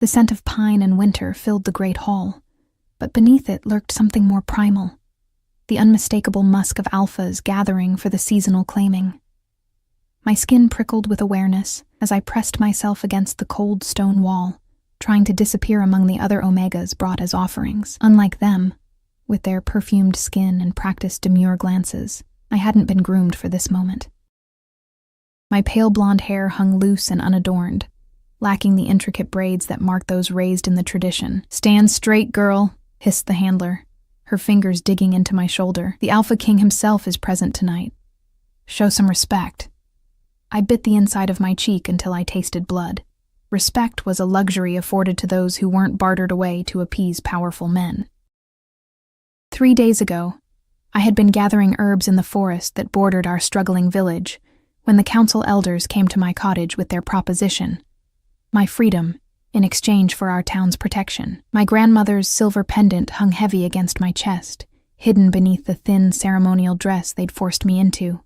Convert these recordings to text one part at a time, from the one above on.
The scent of pine and winter filled the great hall, but beneath it lurked something more primal, the unmistakable musk of alphas gathering for the seasonal claiming. My skin prickled with awareness as I pressed myself against the cold stone wall, trying to disappear among the other omegas brought as offerings. Unlike them, with their perfumed skin and practiced demure glances, I hadn't been groomed for this moment. My pale blonde hair hung loose and unadorned, lacking the intricate braids that mark those raised in the tradition. "Stand straight, girl," hissed the handler, her fingers digging into my shoulder. "The Alpha King himself is present tonight. Show some respect." I bit the inside of my cheek until I tasted blood. Respect was a luxury afforded to those who weren't bartered away to appease powerful men. 3 days ago, I had been gathering herbs in the forest that bordered our struggling village when the council elders came to my cottage with their proposition: my freedom in exchange for our town's protection. My grandmother's silver pendant hung heavy against my chest, hidden beneath the thin ceremonial dress they'd forced me into.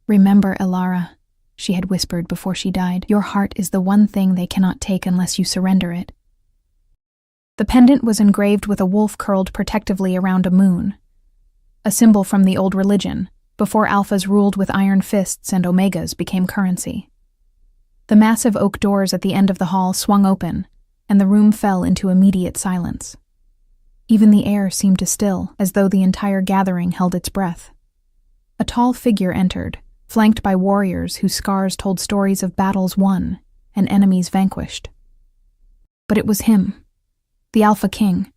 "Remember, Elara," she had whispered before she died, "your heart is the one thing they cannot take unless you surrender it." The pendant was engraved with a wolf curled protectively around a moon, a symbol from the old religion, before alphas ruled with iron fists and omegas became currency. The massive oak doors at the end of the hall swung open, and the room fell into immediate silence. Even the air seemed to still, as though the entire gathering held its breath. A tall figure entered, flanked by warriors whose scars told stories of battles won and enemies vanquished. But it was him, the Alpha King,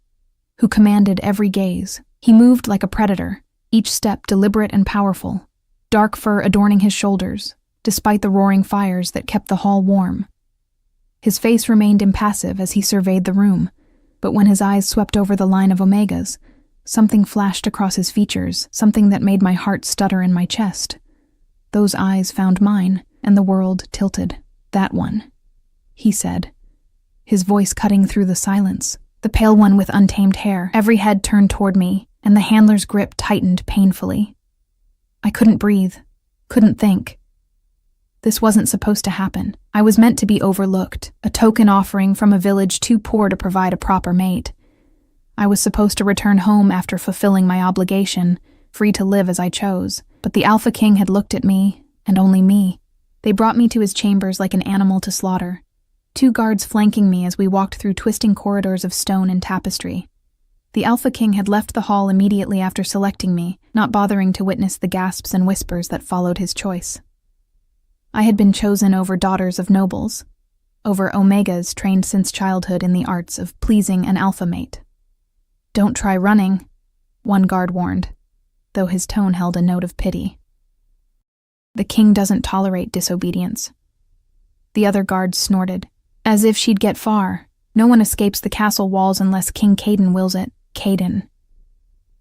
who commanded every gaze. He moved like a predator, each step deliberate and powerful, dark fur adorning his shoulders, despite the roaring fires that kept the hall warm. His face remained impassive as he surveyed the room, but when his eyes swept over the line of omegas, something flashed across his features, something that made my heart stutter in my chest. Those eyes found mine, and the world tilted. "That one," he said, his voice cutting through the silence. The pale one with untamed hair. Every head turned toward me, and the handler's grip tightened painfully. I couldn't breathe, couldn't think. This wasn't supposed to happen. I was meant to be overlooked, a token offering from a village too poor to provide a proper mate. I was supposed to return home after fulfilling my obligation, free to live as I chose. But the Alpha King had looked at me, and only me. They brought me to his chambers like an animal to slaughter, 2 guards flanking me as we walked through twisting corridors of stone and tapestry. The Alpha King had left the hall immediately after selecting me, not bothering to witness the gasps and whispers that followed his choice. I had been chosen over daughters of nobles, over omegas trained since childhood in the arts of pleasing an alpha mate. "Don't try running," one guard warned, though his tone held a note of pity. "The king doesn't tolerate disobedience." The other guard snorted. "As if she'd get far. No one escapes the castle walls unless King Caden wills it." Caden.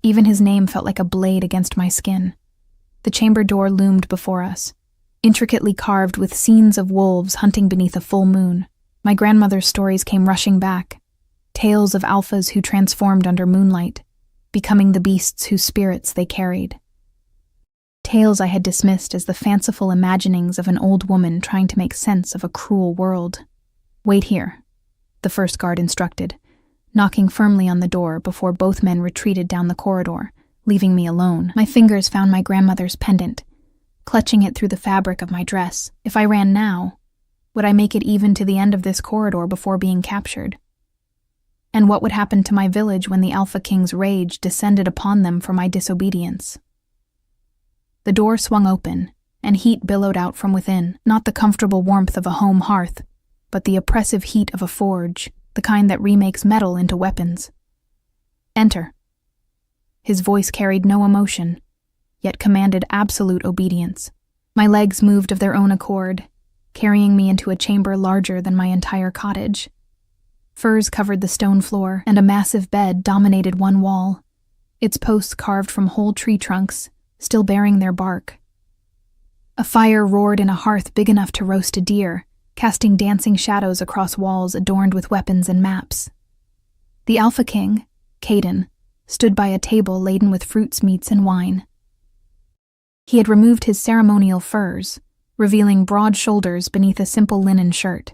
Even his name felt like a blade against my skin. The chamber door loomed before us, intricately carved with scenes of wolves hunting beneath a full moon. My grandmother's stories came rushing back, tales of alphas who transformed under moonlight, becoming the beasts whose spirits they carried. Tales I had dismissed as the fanciful imaginings of an old woman trying to make sense of a cruel world. "Wait here," the first guard instructed, knocking firmly on the door before both men retreated down the corridor, leaving me alone. My fingers found my grandmother's pendant, clutching it through the fabric of my dress. If I ran now, would I make it even to the end of this corridor before being captured? And what would happen to my village when the Alpha King's rage descended upon them for my disobedience? The door swung open, and heat billowed out from within, not the comfortable warmth of a home hearth, but the oppressive heat of a forge, the kind that remakes metal into weapons. "Enter." His voice carried no emotion, yet commanded absolute obedience. My legs moved of their own accord, carrying me into a chamber larger than my entire cottage. Furs covered the stone floor, and a massive bed dominated one wall, its posts carved from whole tree trunks, still bearing their bark. A fire roared in a hearth big enough to roast a deer, casting dancing shadows across walls adorned with weapons and maps. The Alpha King, Caden, stood by a table laden with fruits, meats, and wine. He had removed his ceremonial furs, revealing broad shoulders beneath a simple linen shirt.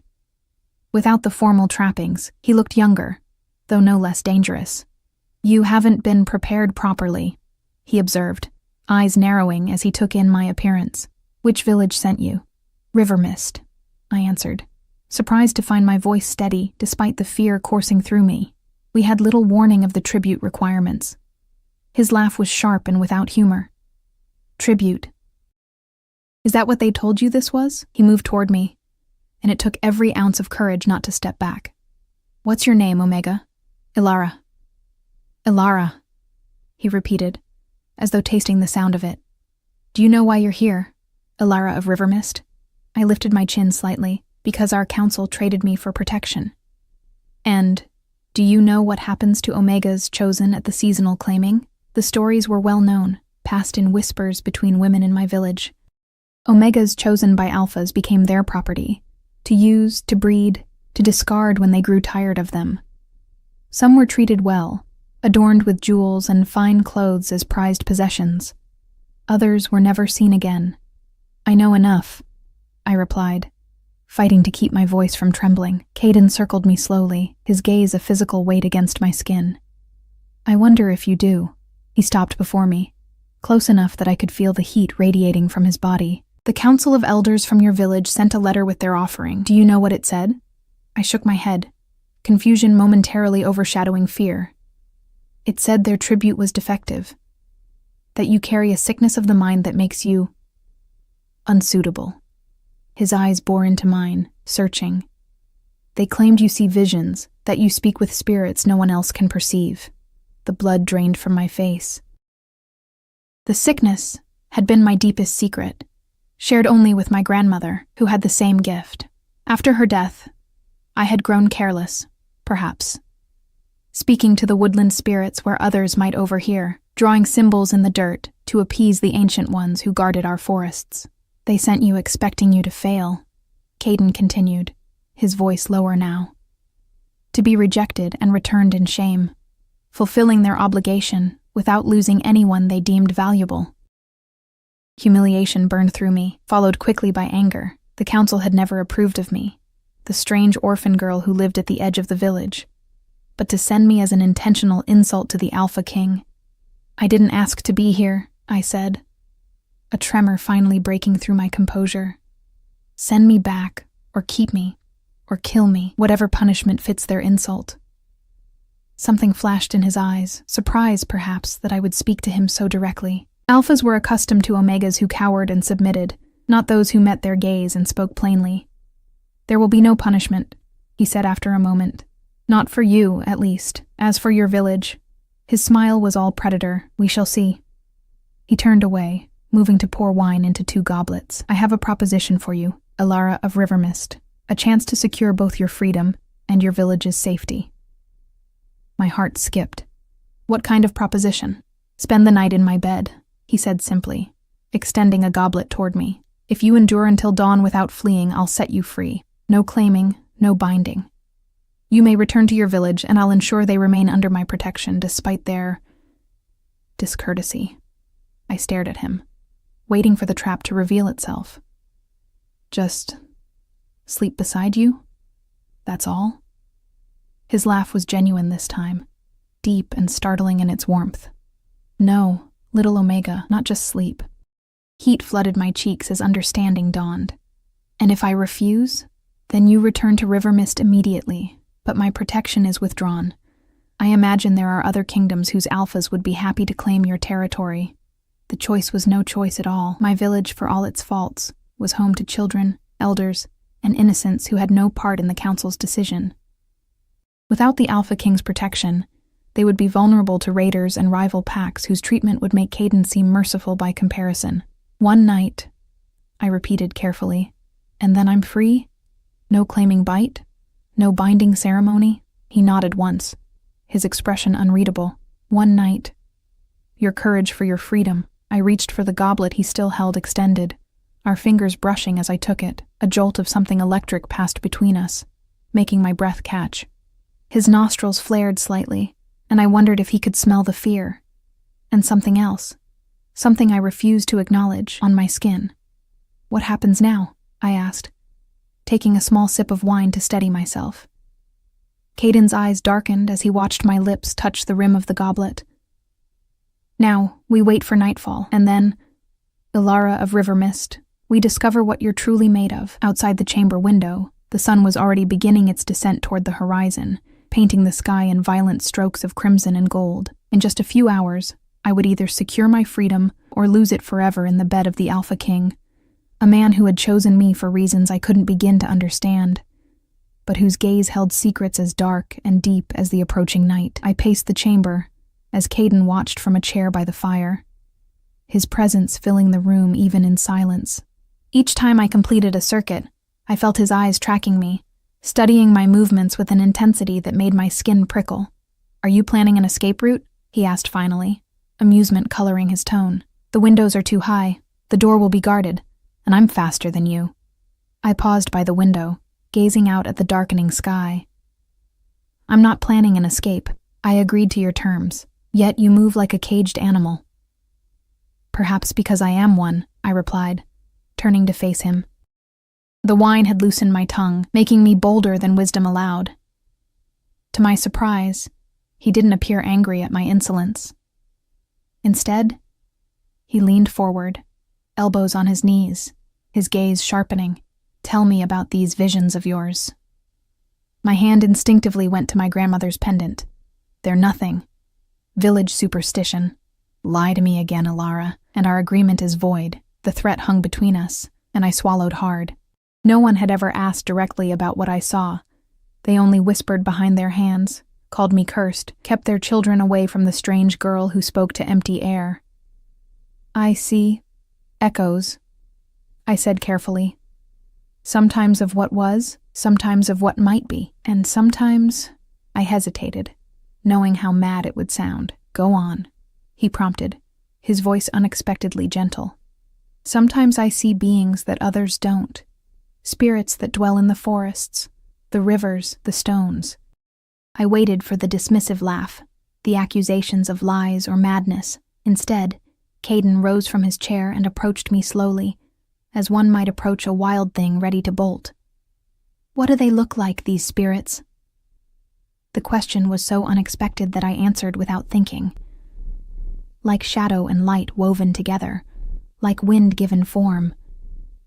Without the formal trappings, he looked younger, though no less dangerous. "You haven't been prepared properly," he observed, eyes narrowing as he took in my appearance. "Which village sent you?" "River Mist," I answered, surprised to find my voice steady despite the fear coursing through me. We had little warning of the tribute requirements. His laugh was sharp and without humor. "Tribute. Is that what they told you this was?" He moved toward me, and it took every ounce of courage not to step back. "What's your name, Omega?" "Ilara." "Ilara," he repeated, as though tasting the sound of it. "Do you know why you're here, Ilara of River Mist?" I lifted my chin slightly, because our council traded me for protection. "And do you know what happens to Omegas chosen at the seasonal claiming?" The stories were well known, passed in whispers between women in my village. Omegas chosen by alphas became their property, to use, to breed, to discard when they grew tired of them. Some were treated well, adorned with jewels and fine clothes as prized possessions. Others were never seen again. "I know enough," I replied, fighting to keep my voice from trembling. Caden circled me slowly, his gaze a physical weight against my skin. "I wonder if you do." He stopped before me, close enough that I could feel the heat radiating from his body. "The council of elders from your village sent a letter with their offering. Do you know what it said?" I shook my head, confusion momentarily overshadowing fear. "It said their tribute was defective, that you carry a sickness of the mind that makes you unsuitable." His eyes bore into mine, searching. "They claimed you see visions, that you speak with spirits no one else can perceive." The blood drained from my face. The sickness had been my deepest secret, shared only with my grandmother, who had the same gift. After her death, I had grown careless, perhaps, speaking to the woodland spirits where others might overhear, drawing symbols in the dirt to appease the ancient ones who guarded our forests. "They sent you expecting you to fail," Caden continued, his voice lower now. "To be rejected and returned in shame, fulfilling their obligation without losing anyone they deemed valuable." Humiliation burned through me, followed quickly by anger. The council had never approved of me, the strange orphan girl who lived at the edge of the village. But to send me as an intentional insult to the Alpha King. "I didn't ask to be here," I said, a tremor finally breaking through my composure. "Send me back, or keep me, or kill me, whatever punishment fits their insult." Something flashed in his eyes, surprise perhaps that I would speak to him so directly. Alphas were accustomed to Omegas who cowered and submitted, not those who met their gaze and spoke plainly. "There will be no punishment," he said after a moment. "Not for you, at least. As for your village," his smile was all predator, "we shall see." He turned away, moving to pour wine into 2 goblets. "I have a proposition for you, Ilara of River Mist, a chance to secure both your freedom and your village's safety." My heart skipped. "What kind of proposition?" "Spend the night in my bed," he said simply, extending a goblet toward me. "If you endure until dawn without fleeing, I'll set you free. No claiming, no binding. You may return to your village, and I'll ensure they remain under my protection despite their discourtesy." I stared at him, waiting for the trap to reveal itself. "Just sleep beside you? That's all?" His laugh was genuine this time, deep and startling in its warmth. "No, little Omega, not just sleep." Heat flooded my cheeks as understanding dawned. "And if I refuse, then you return to River Mist immediately, but my protection is withdrawn. I imagine there are other kingdoms whose alphas would be happy to claim your territory. The choice was no choice at all. My village, for all its faults, was home to children, elders, and innocents who had no part in the council's decision. Without the Alpha King's protection, they would be vulnerable to raiders and rival packs whose treatment would make Caden seem merciful by comparison. 1 night, I repeated carefully, and then I'm free? No claiming bite? No binding ceremony?" He nodded once, his expression unreadable. 1 night. Your courage for your freedom." I reached for the goblet he still held extended, our fingers brushing as I took it. A jolt of something electric passed between us, making my breath catch. His nostrils flared slightly, and I wondered if he could smell the fear. And something else, something I refused to acknowledge, on my skin. "What happens now?" I asked, taking a small sip of wine to steady myself. Caden's eyes darkened as he watched my lips touch the rim of the goblet. Now, we wait for nightfall, and then, Ilara of River Mist, we discover what you're truly made of. Outside the chamber window, the sun was already beginning its descent toward the horizon, painting the sky in violent strokes of crimson and gold. In just a few hours, I would either secure my freedom or lose it forever in the bed of the Alpha King, a man who had chosen me for reasons I couldn't begin to understand, but whose gaze held secrets as dark and deep as the approaching night. I paced the chamber as Caden watched from a chair by the fire, his presence filling the room even in silence. Each time I completed a circuit, I felt his eyes tracking me, studying my movements with an intensity that made my skin prickle. "Are you planning an escape route?" he asked finally, amusement coloring his tone. "The windows are too high, the door will be guarded, and I'm faster than you." I paused by the window, gazing out at the darkening sky. "I'm not planning an escape. I agreed to your terms, yet you move like a caged animal." "Perhaps because I am one," I replied, turning to face him. The wine had loosened my tongue, making me bolder than wisdom allowed. To my surprise, he didn't appear angry at my insolence. Instead, he leaned forward, elbows on his knees, his gaze sharpening. "Tell me about these visions of yours." My hand instinctively went to my grandmother's pendant. "They're nothing. Village superstition. Lie to me again, Ilara, and our agreement is void." The threat hung between us, and I swallowed hard. No one had ever asked directly about what I saw. They only whispered behind their hands, called me cursed, kept their children away from the strange girl who spoke to empty air. "I see echoes," I said carefully. "Sometimes of what was, sometimes of what might be, and sometimes—" I hesitated, knowing how mad it would sound. "Go on," he prompted, his voice unexpectedly gentle. "Sometimes I see beings that others don't. Spirits that dwell in the forests, the rivers, the stones." I waited for the dismissive laugh, the accusations of lies or madness. Instead, Caden rose from his chair and approached me slowly, as one might approach a wild thing ready to bolt. "What do they look like, these spirits?" The question was so unexpected that I answered without thinking. "Like shadow and light woven together, like wind given form.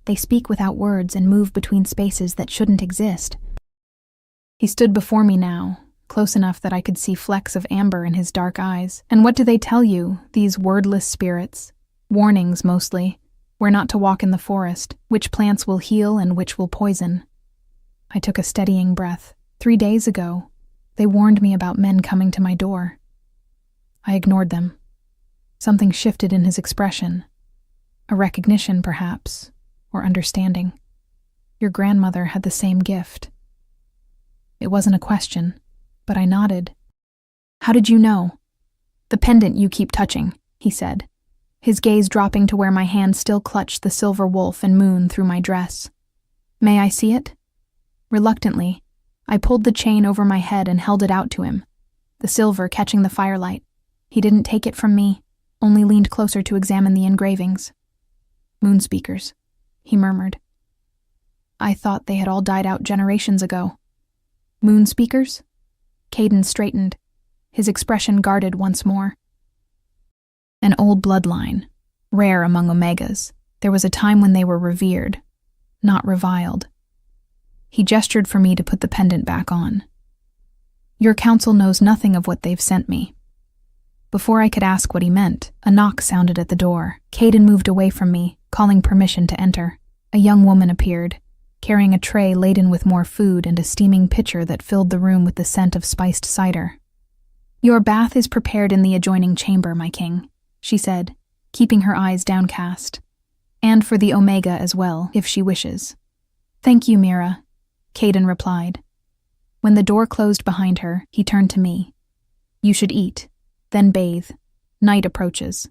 They speak without words and move between spaces that shouldn't exist." He stood before me now, close enough that I could see flecks of amber in his dark eyes. "And what do they tell you, these wordless spirits? Warnings, mostly. Where not to walk in the forest, which plants will heal and which will poison." I took a steadying breath. 3 days ago, they warned me about men coming to my door. I ignored them. Something shifted in his expression. A recognition, perhaps, or understanding. "Your grandmother had the same gift." It wasn't a question, but I nodded. "How did you know?" "The pendant you keep touching," he said, his gaze dropping to where my hand still clutched the silver wolf and moon through my dress. "May I see it?" Reluctantly, I pulled the chain over my head and held it out to him, the silver catching the firelight. He didn't take it from me, only leaned closer to examine the engravings. "Moon speakers," he murmured. "I thought they had all died out generations ago." "Moon speakers?" Caden straightened, his expression guarded once more. "An old bloodline, rare among Omegas. There was a time when they were revered, not reviled." He gestured for me to put the pendant back on. "Your council knows nothing of what they've sent me." Before I could ask what he meant, a knock sounded at the door. Caden moved away from me, calling permission to enter. A young woman appeared, carrying a tray laden with more food and a steaming pitcher that filled the room with the scent of spiced cider. "Your bath is prepared in the adjoining chamber, my king," she said, keeping her eyes downcast. "And for the Omega as well, if she wishes." "Thank you, Mira," Caden replied. When the door closed behind her, he turned to me. "You should eat, then bathe. Night approaches."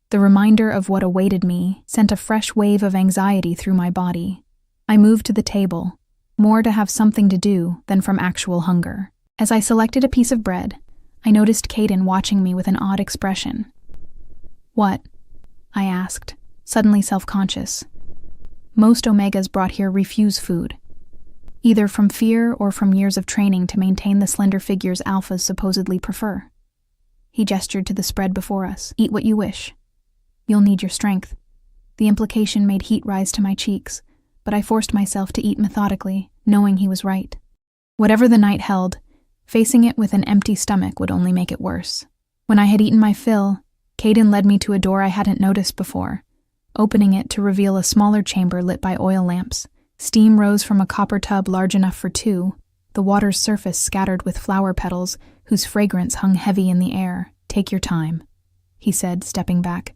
The reminder of what awaited me sent a fresh wave of anxiety through my body. I moved to the table, more to have something to do than from actual hunger. As I selected a piece of bread, I noticed Caden watching me with an odd expression. "What?" I asked, suddenly self-conscious. Most Omegas brought here refuse food, either from fear or from years of training to maintain the slender figures alphas supposedly prefer. He gestured to the spread before us. Eat what you wish. You'll need your strength. The implication made heat rise to my cheeks, but I forced myself to eat methodically, knowing he was right. Whatever the night held, facing it with an empty stomach would only make it worse. When I had eaten my fill, Caden led me to a door I hadn't noticed before, opening it to reveal a smaller chamber lit by oil lamps. Steam rose from a copper tub large enough for two, the water's surface scattered with flower petals whose fragrance hung heavy in the air. Take your time, he said, stepping back.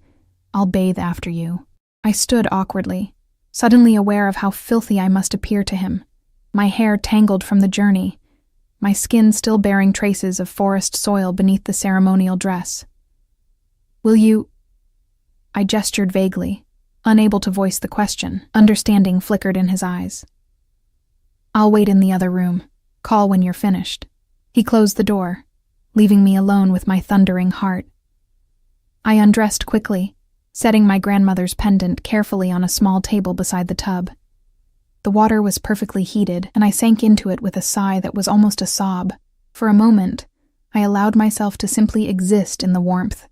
I'll bathe after you. I stood awkwardly, suddenly aware of how filthy I must appear to him, my hair tangled from the journey, my skin still bearing traces of forest soil beneath the ceremonial dress. Will you? I gestured vaguely, unable to voice the question. Understanding flickered in his eyes. I'll wait in the other room. Call when you're finished. He closed the door, leaving me alone with my thundering heart. I undressed quickly, setting my grandmother's pendant carefully on a small table beside the tub. The water was perfectly heated, and I sank into it with a sigh that was almost a sob. For a moment, I allowed myself to simply exist in the warmth,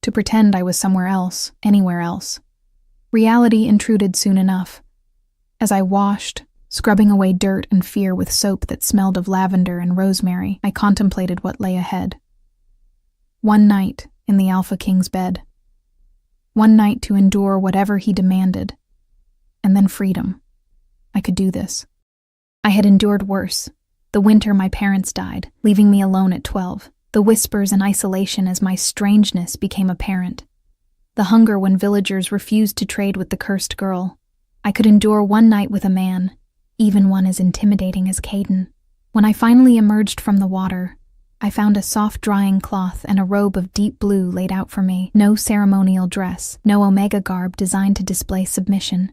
to pretend I was somewhere else, anywhere else. Reality intruded soon enough. As I washed, scrubbing away dirt and fear with soap that smelled of lavender and rosemary, I contemplated what lay ahead. One night in the Alpha King's bed. One night to endure whatever he demanded. And then freedom. I could do this. I had endured worse. The winter my parents died, leaving me alone at 12. The whispers and isolation as my strangeness became apparent. The hunger when villagers refused to trade with the cursed girl. I could endure one night with a man, even one as intimidating as Caden. When I finally emerged from the water, I found a soft drying cloth and a robe of deep blue laid out for me. No ceremonial dress, no Omega garb designed to display submission.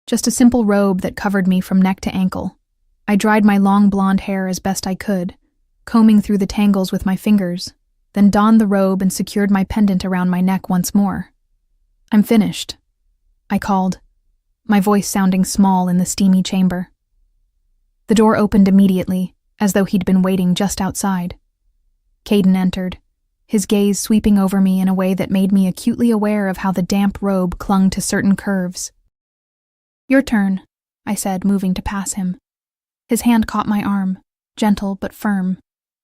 Just a simple robe that covered me from neck to ankle. I dried my long blonde hair as best I could, combing through the tangles with my fingers, then donned the robe and secured my pendant around my neck once more. I'm finished, I called, my voice sounding small in the steamy chamber. The door opened immediately, as though he'd been waiting just outside. Caden entered, his gaze sweeping over me in a way that made me acutely aware of how the damp robe clung to certain curves. Your turn, I said, moving to pass him. His hand caught my arm, gentle but firm.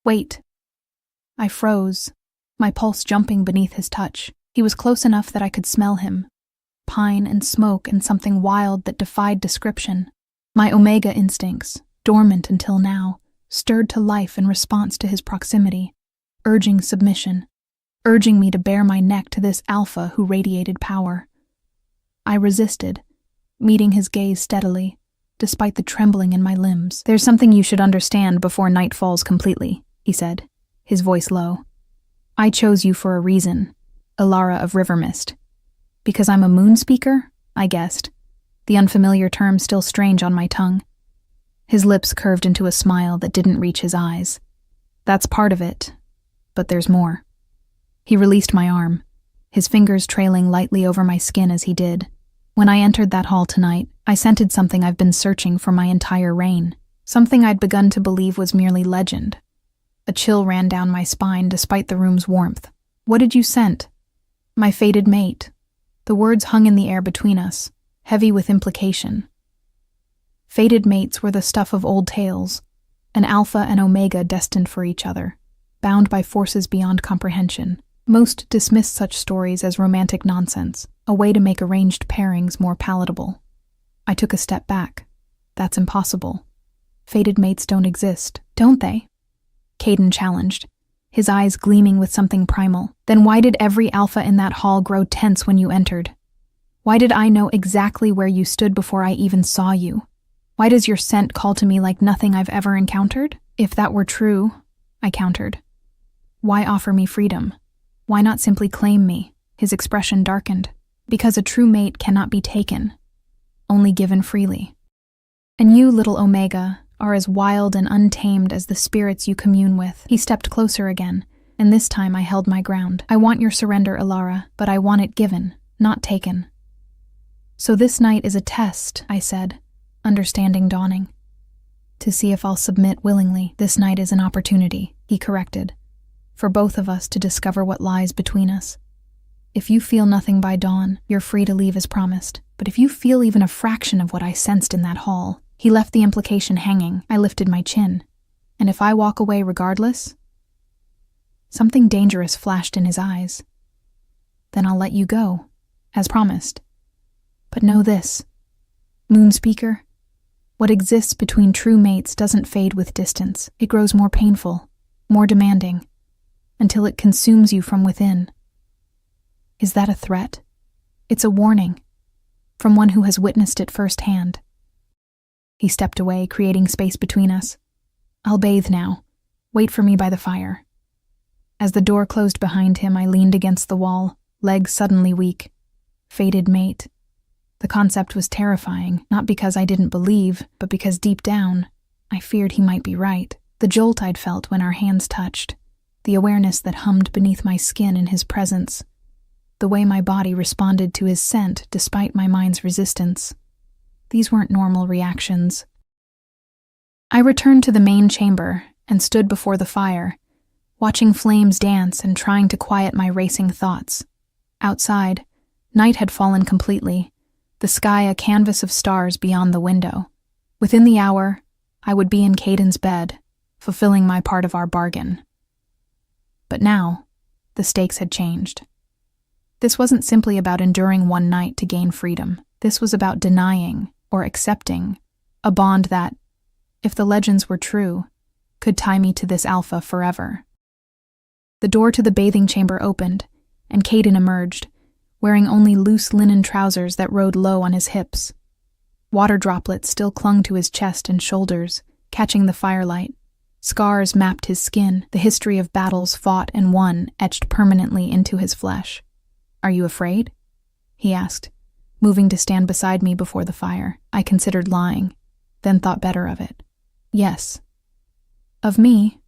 Wait. I froze, my pulse jumping beneath his touch. He was close enough that I could smell him. Pine and smoke and something wild that defied description. My Omega instincts, dormant until now, stirred to life in response to his proximity, urging submission, urging me to bare my neck to this alpha who radiated power. I resisted, meeting his gaze steadily, despite the trembling in my limbs. There's something you should understand before night falls completely, he said, his voice low. I chose you for a reason, Ilara of Rivermist. Because I'm a moon speaker? I guessed, the unfamiliar term still strange on my tongue. His lips curved into a smile that didn't reach his eyes. That's part of it, but there's more. He released my arm, his fingers trailing lightly over my skin as he did. When I entered that hall tonight, I scented something I've been searching for my entire reign, something I'd begun to believe was merely legend. A chill ran down my spine despite the room's warmth. What did you scent? My fated mate. The words hung in the air between us, heavy with implication. Fated mates were the stuff of old tales, an alpha and omega destined for each other, bound by forces beyond comprehension. Most dismissed such stories as romantic nonsense, a way to make arranged pairings more palatable. I took a step back. That's impossible. Fated mates don't exist, don't they? Caden challenged, his eyes gleaming with something primal. Then why did every alpha in that hall grow tense when you entered? Why did I know exactly where you stood before I even saw you? Why does your scent call to me like nothing I've ever encountered? If that were true, I countered, why offer me freedom? Why not simply claim me? His expression darkened. Because a true mate cannot be taken, only given freely. And you, little Omega, are as wild and untamed as the spirits you commune with. He stepped closer again, and this time I held my ground. I want your surrender, Ilara, but I want it given, not taken. So this night is a test, I said, understanding dawning. To see if I'll submit willingly. This night is an opportunity, he corrected, for both of us to discover what lies between us. If you feel nothing by dawn, you're free to leave as promised. But if you feel even a fraction of what I sensed in that hall, he left the implication hanging. I lifted my chin. And if I walk away regardless? Something dangerous flashed in his eyes. Then I'll let you go, as promised. But know this, Moonspeaker, what exists between true mates doesn't fade with distance. It grows more painful, more demanding, until it consumes you from within. Is that a threat? It's a warning, from one who has witnessed it firsthand. He stepped away, creating space between us. I'll bathe now. Wait for me by the fire. As the door closed behind him, I leaned against the wall, legs suddenly weak. Fated mate. The concept was terrifying, not because I didn't believe, but because deep down, I feared he might be right. The jolt I'd felt when our hands touched, the awareness that hummed beneath my skin in his presence, the way my body responded to his scent despite my mind's resistance. These weren't normal reactions. I returned to the main chamber and stood before the fire, watching flames dance and trying to quiet my racing thoughts. Outside, night had fallen completely, the sky a canvas of stars beyond the window. Within the hour, I would be in Caden's bed, fulfilling my part of our bargain. But now, the stakes had changed. This wasn't simply about enduring one night to gain freedom. This was about denying, or accepting, a bond that, if the legends were true, could tie me to this alpha forever. The door to the bathing chamber opened, and Caden emerged, wearing only loose linen trousers that rode low on his hips. Water droplets still clung to his chest and shoulders, catching the firelight. Scars mapped his skin, the history of battles fought and won etched permanently into his flesh. "Are you afraid?" he asked, moving to stand beside me before the fire. I considered lying, then thought better of it. "Yes." "Of me?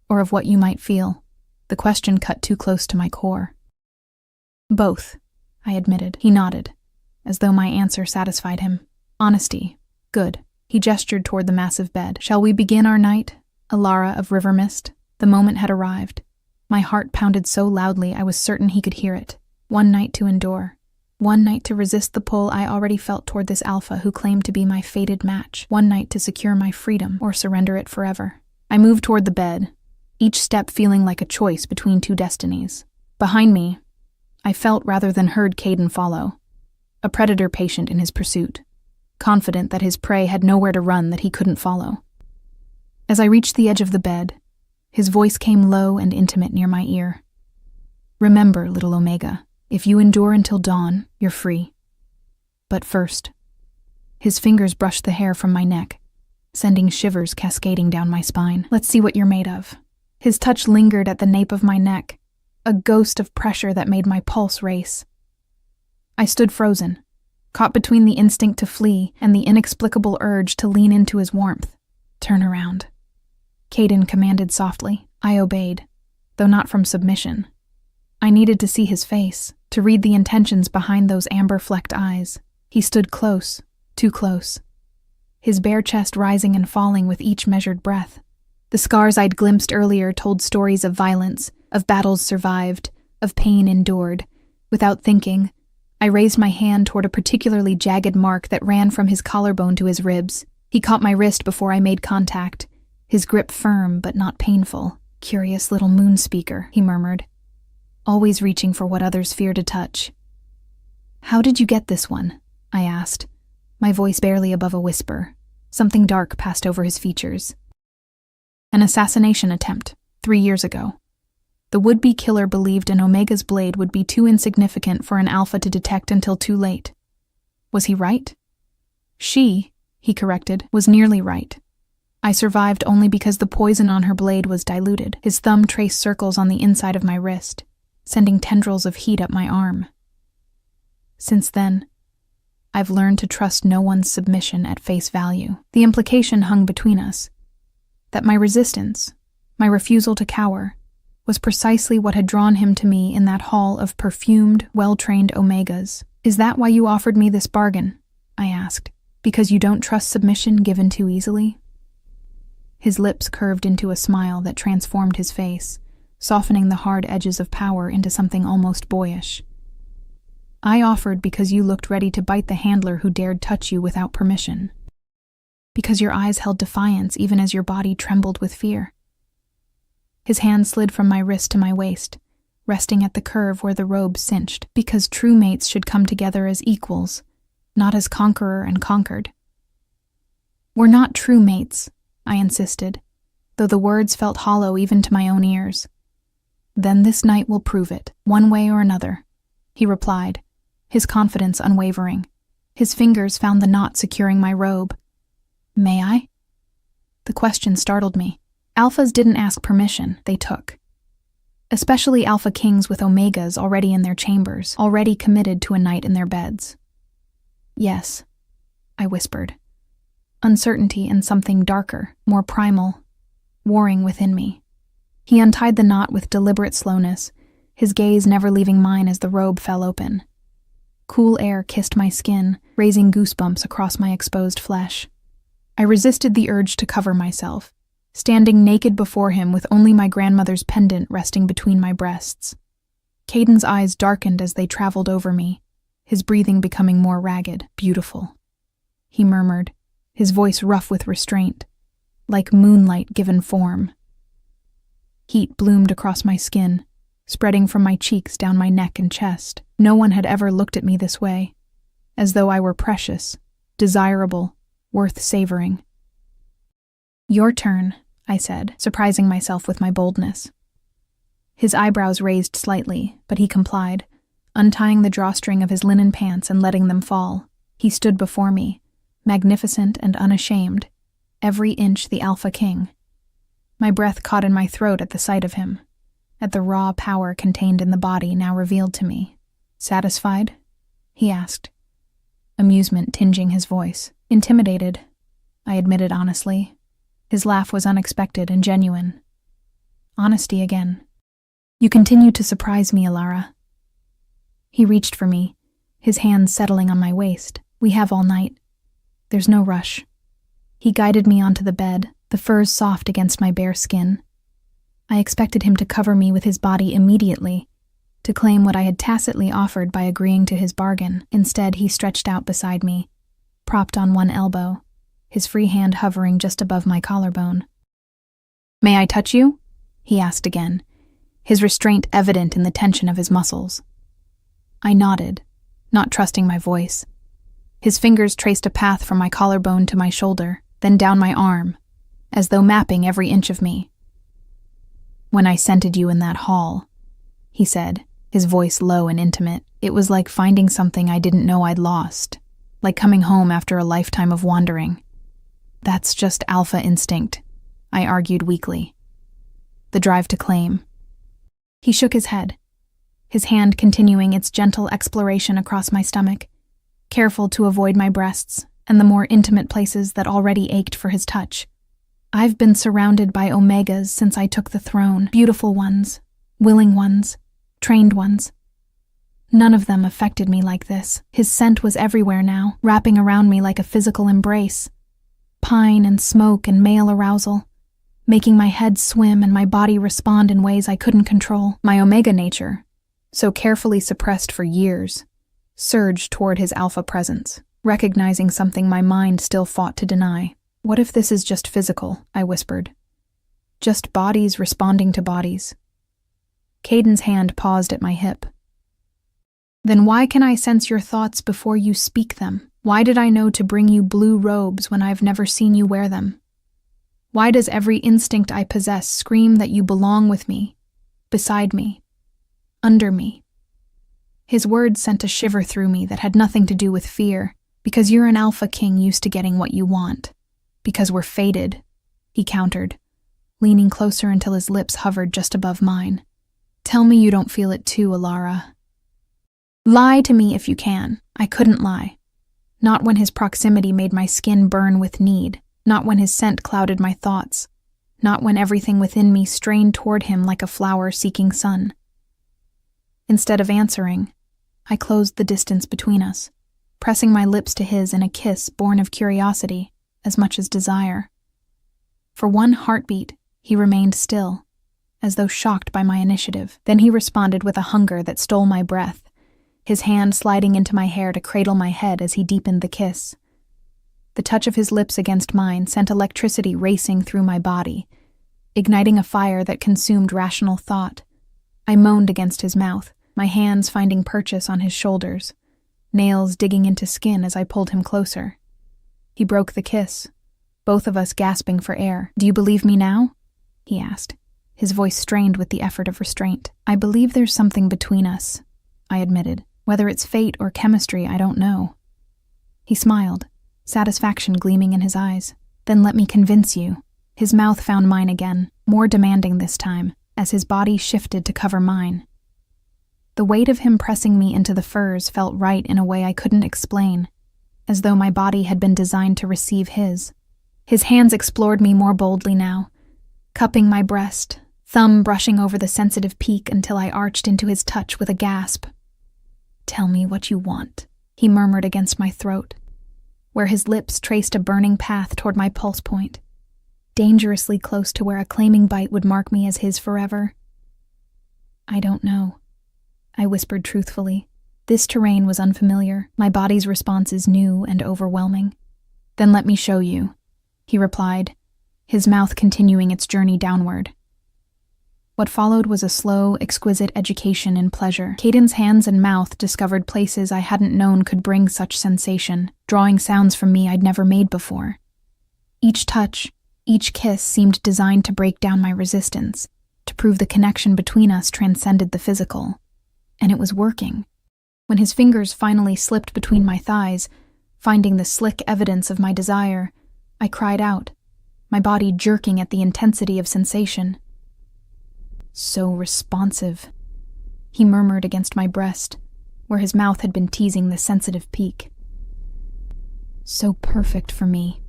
Or of what you might feel?" The question cut too close to my core. "Both," I admitted. He nodded, as though my answer satisfied him. "Honesty. Good." He gestured toward the massive bed. "Shall we begin our night, Alara of River Mist?" The moment had arrived. My heart pounded so loudly I was certain he could hear it. One night to endure. One night to resist the pull I already felt toward this alpha who claimed to be my fated match. One night to secure my freedom or surrender it forever. I moved toward the bed, each step feeling like a choice between two destinies. Behind me, I felt rather than heard Caden follow, a predator patient in his pursuit, confident that his prey had nowhere to run that he couldn't follow. As I reached the edge of the bed, his voice came low and intimate near my ear. "Remember, little Omega, if you endure until dawn, you're free. But first..." His fingers brushed the hair from my neck, sending shivers cascading down my spine. "Let's see what you're made of." His touch lingered at the nape of my neck, a ghost of pressure that made my pulse race. I stood frozen, caught between the instinct to flee and the inexplicable urge to lean into his warmth. "Turn around," Caden commanded softly. I obeyed, though not from submission. I needed to see his face, to read the intentions behind those amber-flecked eyes. He stood close, too close, his bare chest rising and falling with each measured breath. The scars I'd glimpsed earlier told stories of violence, of battles survived, of pain endured. Without thinking, I raised my hand toward a particularly jagged mark that ran from his collarbone to his ribs. He caught my wrist before I made contact, his grip firm but not painful. "Curious little moonspeaker," he murmured, always reaching for what others fear to touch. "How did you get this one?" I asked, my voice barely above a whisper. Something dark passed over his features. "An assassination attempt, 3 years ago. The would-be killer believed an Omega's blade would be too insignificant for an Alpha to detect until too late. Was he right? She, he corrected, was nearly right. I survived only because the poison on her blade was diluted." His thumb traced circles on the inside of my wrist, sending tendrils of heat up my arm. "Since then, I've learned to trust no one's submission at face value." The implication hung between us, that my resistance, my refusal to cower, was precisely what had drawn him to me in that hall of perfumed, well-trained Omegas. "Is that why you offered me this bargain?" I asked. "Because you don't trust submission given too easily?" His lips curved into a smile that transformed his face, softening the hard edges of power into something almost boyish. "I offered because you looked ready to bite the handler who dared touch you without permission. Because your eyes held defiance even as your body trembled with fear." His hand slid from my wrist to my waist, resting at the curve where the robe cinched. "Because true mates should come together as equals, not as conqueror and conquered." "We're not true mates," I insisted, though the words felt hollow even to my own ears. "Then this night will prove it, one way or another," he replied, his confidence unwavering. His fingers found the knot securing my robe. "May I?" The question startled me. Alphas didn't ask permission, they took. Especially alpha kings with omegas already in their chambers, already committed to a night in their beds. "Yes," I whispered. Uncertainty and something darker, more primal, warring within me. He untied the knot with deliberate slowness, his gaze never leaving mine as the robe fell open. Cool air kissed my skin, raising goosebumps across my exposed flesh. I resisted the urge to cover myself, standing naked before him with only my grandmother's pendant resting between my breasts. Caden's eyes darkened as they traveled over me, his breathing becoming more ragged. "Beautiful," he murmured, his voice rough with restraint, like moonlight given form. Heat bloomed across my skin, spreading from my cheeks down my neck and chest. No one had ever looked at me this way, as though I were precious, desirable, worth savoring. "Your turn," I said, surprising myself with my boldness. His eyebrows raised slightly, but he complied, untying the drawstring of his linen pants and letting them fall. He stood before me, magnificent and unashamed, every inch the Alpha King. My breath caught in my throat at the sight of him, at the raw power contained in the body now revealed to me. "Satisfied?" he asked, amusement tinging his voice. "Intimidated," I admitted honestly. His laugh was unexpected and genuine. Honesty again. "You continue to surprise me, Alara." He reached for me, his hands settling on my waist. "We have all night. There's no rush." He guided me onto the bed, the furs soft against my bare skin. I expected him to cover me with his body immediately, to claim what I had tacitly offered by agreeing to his bargain. Instead, he stretched out beside me, propped on one elbow, his free hand hovering just above my collarbone. "May I touch you?" he asked again, his restraint evident in the tension of his muscles. I nodded, not trusting my voice. His fingers traced a path from my collarbone to my shoulder, then down my arm, as though mapping every inch of me. "When I scented you in that hall," he said, his voice low and intimate, "it was like finding something I didn't know I'd lost, like coming home after a lifetime of wandering." "That's just alpha instinct," I argued weakly. "The drive to claim." He shook his head, his hand continuing its gentle exploration across my stomach, careful to avoid my breasts and the more intimate places that already ached for his touch. "I've been surrounded by omegas since I took the throne, beautiful ones, willing ones, trained ones. None of them affected me like this. His scent was everywhere now, wrapping around me like a physical embrace. Pine and smoke and male arousal, making my head swim and my body respond in ways I couldn't control. My omega nature, so carefully suppressed for years, surged toward his alpha presence, recognizing something my mind still fought to deny. "What if this is just physical?" I whispered. "Just bodies responding to bodies." Caden's hand paused at my hip. "Then why can I sense your thoughts before you speak them? Why did I know to bring you blue robes when I've never seen you wear them? Why does every instinct I possess scream that you belong with me, beside me, under me?" His words sent a shiver through me that had nothing to do with fear. "Because you're an alpha king used to getting what you want. Because we're fated," he countered, leaning closer until his lips hovered just above mine. "Tell me you don't feel it too, Alara." Lie to me if you can. I couldn't lie. Not when his proximity made my skin burn with need, not when his scent clouded my thoughts, not when everything within me strained toward him like a flower seeking sun. Instead of answering, I closed the distance between us, pressing my lips to his in a kiss born of curiosity as much as desire. For one heartbeat, he remained still, as though shocked by my initiative. Then he responded with a hunger that stole my breath, his hand sliding into my hair to cradle my head as he deepened the kiss. The touch of his lips against mine sent electricity racing through my body, igniting a fire that consumed rational thought. I moaned against his mouth, my hands finding purchase on his shoulders, nails digging into skin as I pulled him closer. He broke the kiss, both of us gasping for air. "Do you believe me now?" he asked, his voice strained with the effort of restraint. "I believe there's something between us," I admitted. "Whether it's fate or chemistry, I don't know." He smiled, satisfaction gleaming in his eyes. "Then let me convince you." His mouth found mine again, more demanding this time, as his body shifted to cover mine. The weight of him pressing me into the furs felt right in a way I couldn't explain, as though my body had been designed to receive his. His hands explored me more boldly now, cupping my breast, thumb brushing over the sensitive peak until I arched into his touch with a gasp. "Tell me what you want," he murmured against my throat, where his lips traced a burning path toward my pulse point, dangerously close to where a claiming bite would mark me as his forever. "I don't know," I whispered truthfully. This terrain was unfamiliar, my body's responses new and overwhelming. "Then let me show you," he replied, his mouth continuing its journey downward. What followed was a slow, exquisite education in pleasure. Caden's hands and mouth discovered places I hadn't known could bring such sensation, drawing sounds from me I'd never made before. Each touch, each kiss seemed designed to break down my resistance, to prove the connection between us transcended the physical. And it was working. When his fingers finally slipped between my thighs, finding the slick evidence of my desire, I cried out, my body jerking at the intensity of sensation. "So responsive," he murmured against my breast, where his mouth had been teasing the sensitive peak. "So perfect for me."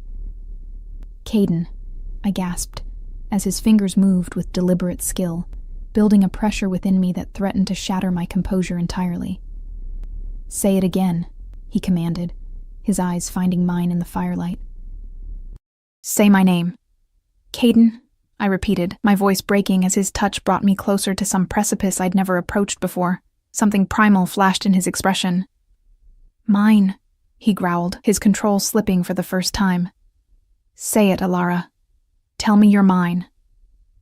"Caden," I gasped, as his fingers moved with deliberate skill, building a pressure within me that threatened to shatter my composure entirely. "Say it again," he commanded, his eyes finding mine in the firelight. "Say my name." "Caden," I repeated, my voice breaking as his touch brought me closer to some precipice I'd never approached before. Something primal flashed in his expression. "Mine," he growled, his control slipping for the first time. "Say it, Alara. Tell me you're mine."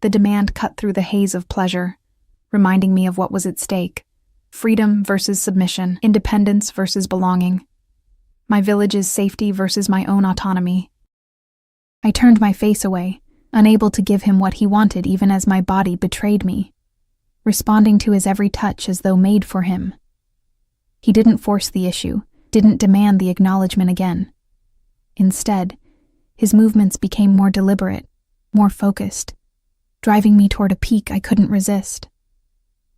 The demand cut through the haze of pleasure, reminding me of what was at stake. Freedom versus submission, independence versus belonging. My village's safety versus my own autonomy. I turned my face away, unable to give him what he wanted even as my body betrayed me, responding to his every touch as though made for him. He didn't force the issue, didn't demand the acknowledgement again. Instead, his movements became more deliberate, more focused, driving me toward a peak I couldn't resist.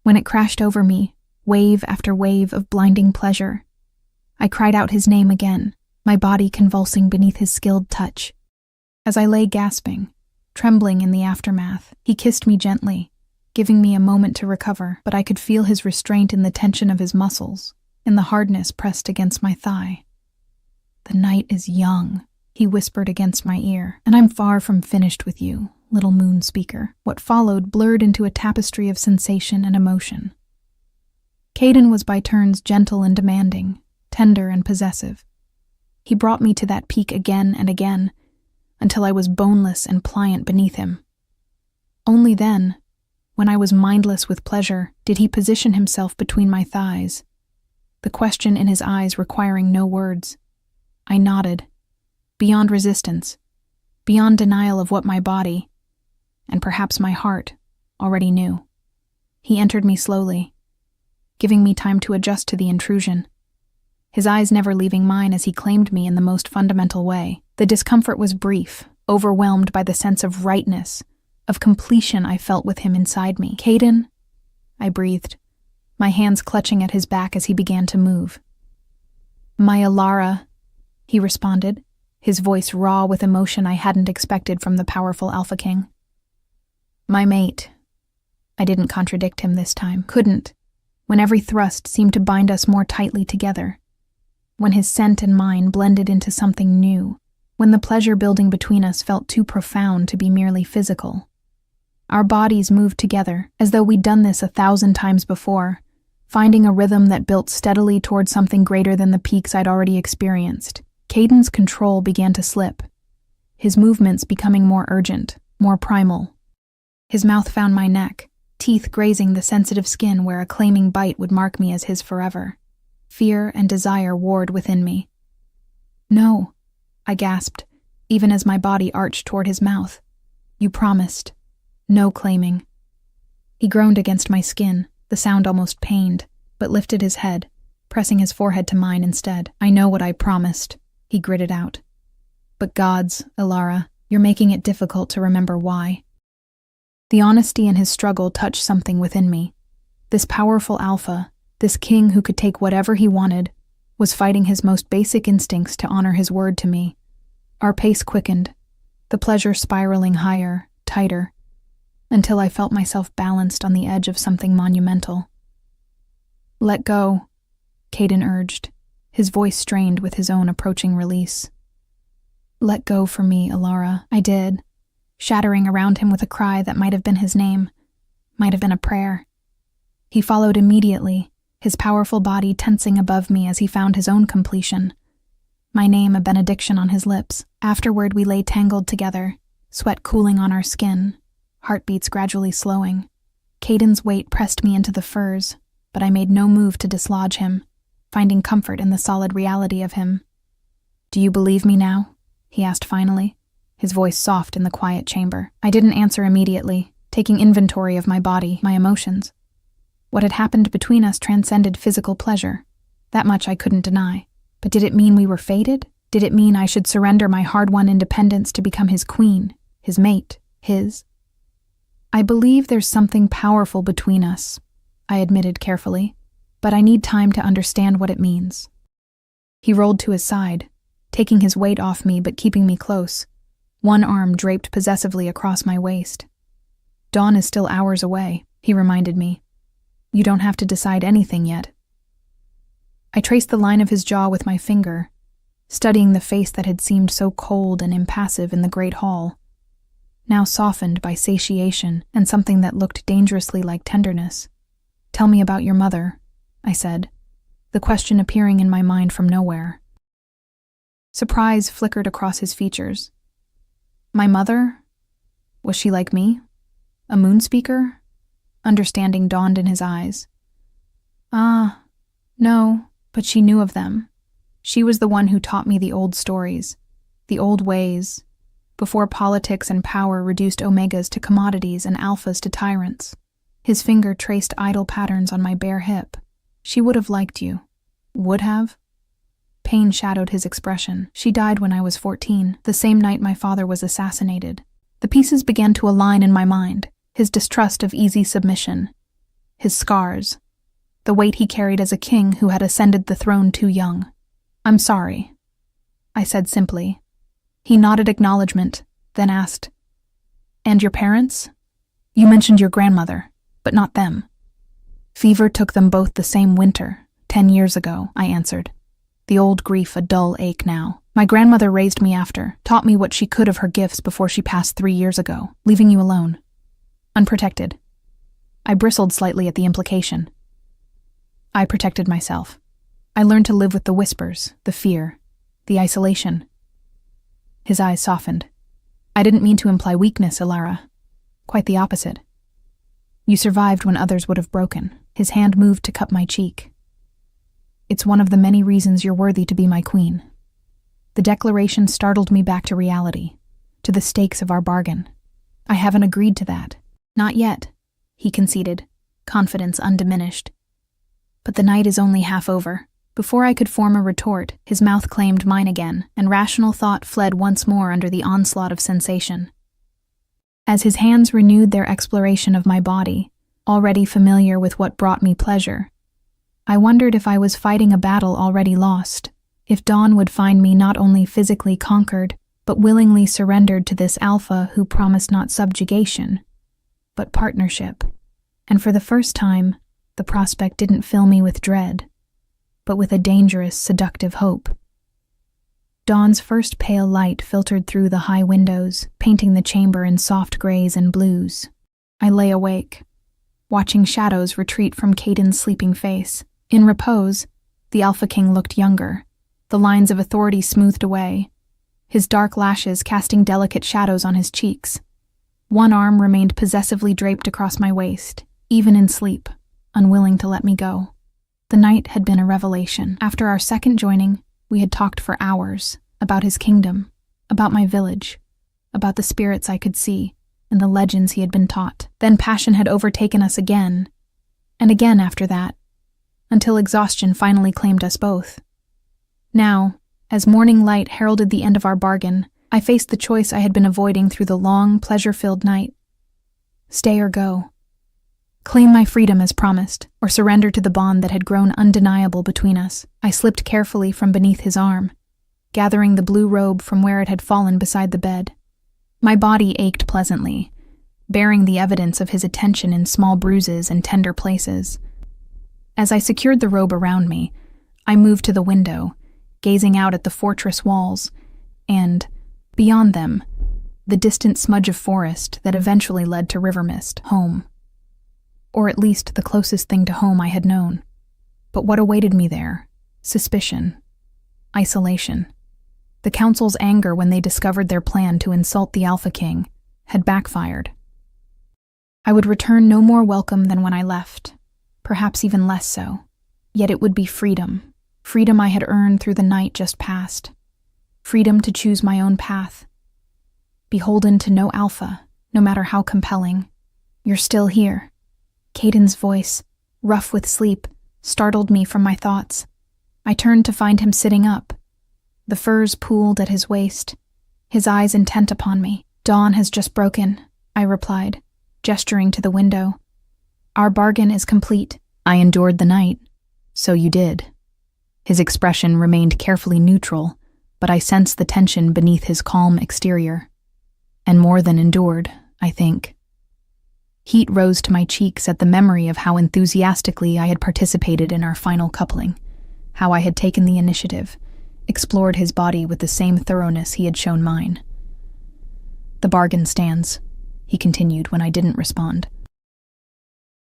When it crashed over me, wave after wave of blinding pleasure, I cried out his name again, my body convulsing beneath his skilled touch. As I lay gasping, trembling in the aftermath, he kissed me gently, giving me a moment to recover, but I could feel his restraint in the tension of his muscles, in the hardness pressed against my thigh. "The night is young," he whispered against my ear, "and I'm far from finished with you, little moon speaker." What followed blurred into a tapestry of sensation and emotion. Caden was by turns gentle and demanding, tender and possessive. He brought me to that peak again and again, until I was boneless and pliant beneath him. Only then, when I was mindless with pleasure, did he position himself between my thighs, the question in his eyes requiring no words. I nodded, beyond resistance, beyond denial of what my body, and perhaps my heart, already knew. He entered me slowly, giving me time to adjust to the intrusion, his eyes never leaving mine as he claimed me in the most fundamental way. The discomfort was brief, overwhelmed by the sense of rightness, of completion I felt with him inside me. "Caden," I breathed, my hands clutching at his back as he began to move. "My Alara," he responded, his voice raw with emotion I hadn't expected from the powerful Alpha King. "My mate." I didn't contradict him this time. Couldn't. when every thrust seemed to bind us more tightly together, when his scent and mine blended into something new, when the pleasure building between us felt too profound to be merely physical. Our bodies moved together as though we'd done this 1,000 times before, finding a rhythm that built steadily toward something greater than the peaks I'd already experienced. Caden's control began to slip, his movements becoming more urgent, more primal. His mouth found my neck, teeth grazing the sensitive skin where a claiming bite would mark me as his forever. Fear and desire warred within me. "No," I gasped, even as my body arched toward his mouth. "You promised. No claiming." He groaned against my skin, the sound almost pained, but lifted his head, pressing his forehead to mine instead. "I know what I promised," he gritted out. "But gods, Ilara, you're making it difficult to remember why." The honesty in his struggle touched something within me. This powerful alpha, this king who could take whatever he wanted, was fighting his most basic instincts to honor his word to me. Our pace quickened, the pleasure spiraling higher, tighter, until I felt myself balanced on the edge of something monumental. "Let go," Caden urged, his voice strained with his own approaching release. "Let go for me, Ilara." I did, shattering around him with a cry that might have been his name, might have been a prayer. He followed immediately, his powerful body tensing above me as he found his own completion, my name a benediction on his lips. Afterward we lay tangled together, sweat cooling on our skin, heartbeats gradually slowing. Caden's weight pressed me into the furs, but I made no move to dislodge him, finding comfort in the solid reality of him. "Do you believe me now?" he asked finally, his voice soft in the quiet chamber. I didn't answer immediately, taking inventory of my body, my emotions. What had happened between us transcended physical pleasure. That much I couldn't deny. But did it mean we were fated? Did it mean I should surrender my hard-won independence to become his queen, his mate, his? "I believe there's something powerful between us," I admitted carefully, "but I need time to understand what it means." He rolled to his side, taking his weight off me but keeping me close, one arm draped possessively across my waist. "Dawn is still hours away," he reminded me. "You don't have to decide anything yet." I traced the line of his jaw with my finger, studying the face that had seemed so cold and impassive in the great hall, now softened by satiation and something that looked dangerously like tenderness. "Tell me about your mother," I said, the question appearing in my mind from nowhere. Surprise flickered across his features. "My mother? Was she like me? A moon speaker?" Understanding dawned in his eyes. "Ah, no, but she knew of them. She was the one who taught me the old stories, the old ways, before politics and power reduced omegas to commodities and alphas to tyrants." His finger traced idle patterns on my bare hip. "She would have liked you." "Would have?" Pain shadowed his expression. "She died when I was 14, the same night my father was assassinated." The pieces began to align in my mind, his distrust of easy submission, his scars, the weight he carried as a king who had ascended the throne too young. "I'm sorry," I said simply. He nodded acknowledgement, then asked, "And your parents? You mentioned your grandmother, but not them." "Fever took them both the same winter, 10 years ago," I answered, the old grief a dull ache now. "My grandmother raised me after, taught me what she could of her gifts before she passed 3 years ago, leaving you alone. Unprotected." I bristled slightly at the implication. "I protected myself. I learned to live with the whispers, the fear, the isolation." His eyes softened. "I didn't mean to imply weakness, Ilara. Quite the opposite. You survived when others would have broken." His hand moved to cup my cheek. "It's one of the many reasons you're worthy to be my queen." The declaration startled me back to reality, to the stakes of our bargain. "I haven't agreed to that." "Not yet," he conceded, confidence undiminished. "But the night is only half over." Before I could form a retort, his mouth claimed mine again, and rational thought fled once more under the onslaught of sensation. As his hands renewed their exploration of my body, already familiar with what brought me pleasure, I wondered if I was fighting a battle already lost, if Dawn would find me not only physically conquered, but willingly surrendered to this alpha who promised not subjugation, but partnership. And for the first time, The prospect didn't fill me with dread, but with a dangerous, seductive hope. Dawn's first pale light filtered through the high windows, painting the chamber in soft grays and blues. I lay awake, watching shadows retreat from Caden's sleeping face. In repose, the Alpha King looked younger, the lines of authority smoothed away, his dark lashes casting delicate shadows on his cheeks. One arm remained possessively draped across my waist, even in sleep, unwilling to let me go. The night had been a revelation. After our second joining, we had talked for hours about his kingdom, about my village, about the spirits I could see, and the legends he had been taught. Then passion had overtaken us again, and again after that, until exhaustion finally claimed us both. Now, as morning light heralded the end of our bargain, I faced the choice I had been avoiding through the long, pleasure-filled night. Stay or go. Claim my freedom as promised, or surrender to the bond that had grown undeniable between us. I slipped carefully from beneath his arm, gathering the blue robe from where it had fallen beside the bed. My body ached pleasantly, bearing the evidence of his attention in small bruises and tender places. As I secured the robe around me, I moved to the window, gazing out at the fortress walls, and, beyond them, the distant smudge of forest that eventually led to River Mist, home. Or at least the closest thing to home I had known. But what awaited me there? Suspicion. Isolation. The Council's anger when they discovered their plan to insult the Alpha King had backfired. I would return no more welcome than when I left, perhaps even less so. Yet it would be freedom. Freedom I had earned through the night just past. Freedom to choose my own path. Beholden to no Alpha, no matter how compelling. You're still here. Caden's voice, rough with sleep, startled me from my thoughts. I turned to find him sitting up, the furs pooled at his waist, his eyes intent upon me. Dawn has just broken, I replied, gesturing to the window. Our bargain is complete. I endured the night. So you did. His expression remained carefully neutral, but I sensed the tension beneath his calm exterior. And more than endured, I think. Heat rose to my cheeks at the memory of how enthusiastically I had participated in our final coupling, how I had taken the initiative, explored his body with the same thoroughness he had shown mine. The bargain stands, he continued when I didn't respond.